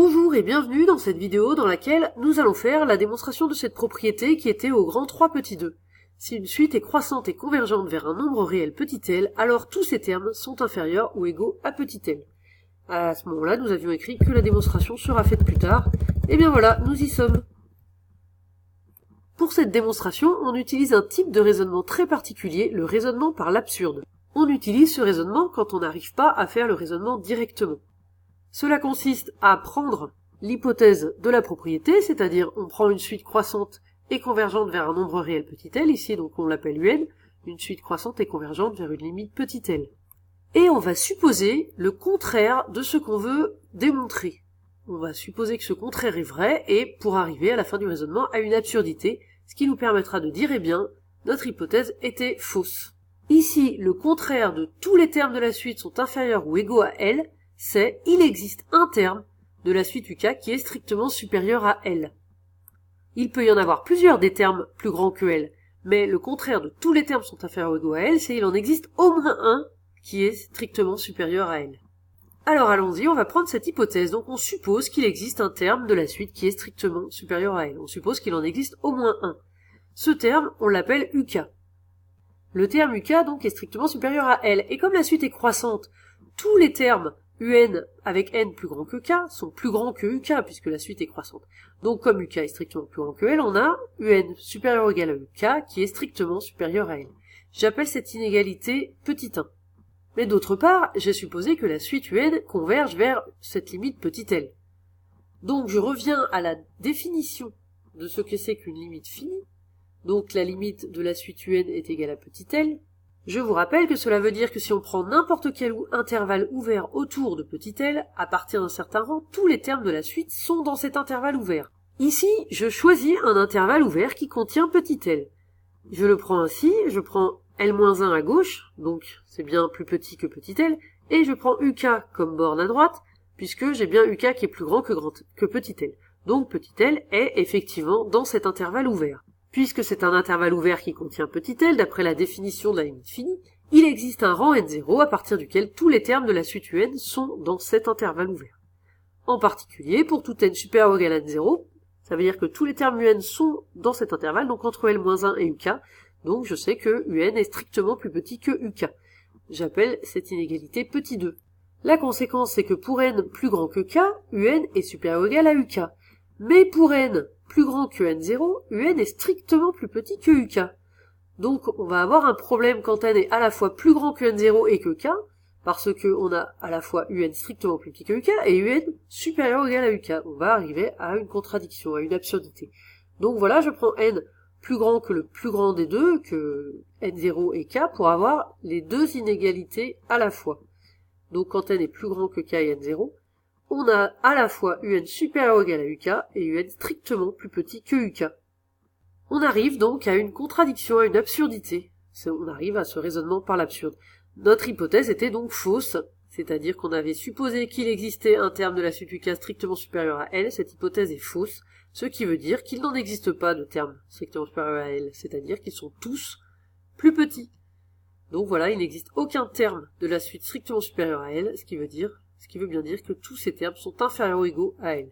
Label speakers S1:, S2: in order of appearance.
S1: Bonjour et bienvenue dans cette vidéo dans laquelle nous allons faire la démonstration de cette propriété qui était au grand 3 petit 2. Si une suite est croissante et convergente vers un nombre réel petit l, alors tous ces termes sont inférieurs ou égaux à petit l. À ce moment-là, nous avions écrit que la démonstration sera faite plus tard. Et bien voilà, nous y sommes. Pour cette démonstration, on utilise un type de raisonnement très particulier, le raisonnement par l'absurde. On utilise ce raisonnement quand on n'arrive pas à faire le raisonnement directement. Cela consiste à prendre l'hypothèse de la propriété, c'est-à-dire on prend une suite croissante et convergente vers un nombre réel petit l, ici donc on l'appelle un, une suite croissante et convergente vers une limite petit l. Et on va supposer le contraire de ce qu'on veut démontrer. On va supposer que ce contraire est vrai, et pour arriver à la fin du raisonnement à une absurdité, ce qui nous permettra de dire, eh bien, notre hypothèse était fausse. Ici, le contraire de tous les termes de la suite sont inférieurs ou égaux à L, c'est il existe un terme de la suite UK qui est strictement supérieur à L. Il peut y en avoir plusieurs des termes plus grands que L, mais le contraire de tous les termes sont inférieurs ou égaux à L, c'est il en existe au moins un qui est strictement supérieur à L. Alors allons-y, on va prendre cette hypothèse. Donc on suppose qu'il existe un terme de la suite qui est strictement supérieur à L. On suppose qu'il en existe au moins un. Ce terme, on l'appelle UK. Le terme UK donc est strictement supérieur à L. Et comme la suite est croissante, tous les termes UN avec N plus grand que K sont plus grands que UK puisque la suite est croissante. Donc comme UK est strictement plus grand que L, on a UN supérieur ou égal à UK qui est strictement supérieur à L. J'appelle cette inégalité petit 1. Mais d'autre part, j'ai supposé que la suite UN converge vers cette limite petit l. Donc je reviens à la définition de ce que c'est qu'une limite finie. Donc la limite de la suite UN est égale à petit l. Je vous rappelle que cela veut dire que si on prend n'importe quel intervalle ouvert autour de petit l, à partir d'un certain rang, tous les termes de la suite sont dans cet intervalle ouvert. Ici, je choisis un intervalle ouvert qui contient petit l. Je le prends ainsi, je prends L-1 à gauche, donc c'est bien plus petit que petit l, et je prends UK comme borne à droite, puisque j'ai bien UK qui est plus grand que petit l. Donc petit l est effectivement dans cet intervalle ouvert. Puisque c'est un intervalle ouvert qui contient petit l, d'après la définition de la limite finie, il existe un rang n0 à partir duquel tous les termes de la suite UN sont dans cet intervalle ouvert. En particulier, pour tout n supérieur ou égal à n0, ça veut dire que tous les termes UN sont dans cet intervalle, donc entre L-1 et UK, donc je sais que UN est strictement plus petit que UK. J'appelle cette inégalité petit 2. La conséquence, c'est que pour n plus grand que K, UN est supérieur ou égal à UK. Mais pour n plus grand que n0, UN est strictement plus petit que UK. Donc on va avoir un problème quand n est à la fois plus grand que n0 et que K, parce que on a à la fois UN strictement plus petit que UK et UN supérieur ou égal à UK. On va arriver à une contradiction, à une absurdité. Donc voilà, je prends n plus grand que le plus grand des deux, que n0 et k, pour avoir les deux inégalités à la fois. Donc quand n est plus grand que k et n0, on a à la fois un supérieur ou égal à uk et un strictement plus petit que uk. On arrive donc à une contradiction, à une absurdité. On arrive à ce raisonnement par l'absurde. Notre hypothèse était donc fausse, c'est-à-dire qu'on avait supposé qu'il existait un terme de la suite uk strictement supérieur à L. Cette hypothèse est fausse, ce qui veut dire qu'il n'en existe pas de termes strictement supérieurs à L, c'est-à-dire qu'ils sont tous plus petits. Donc voilà, il n'existe aucun terme de la suite strictement supérieure à L, ce qui veut bien dire que tous ces termes sont inférieurs ou égaux à L.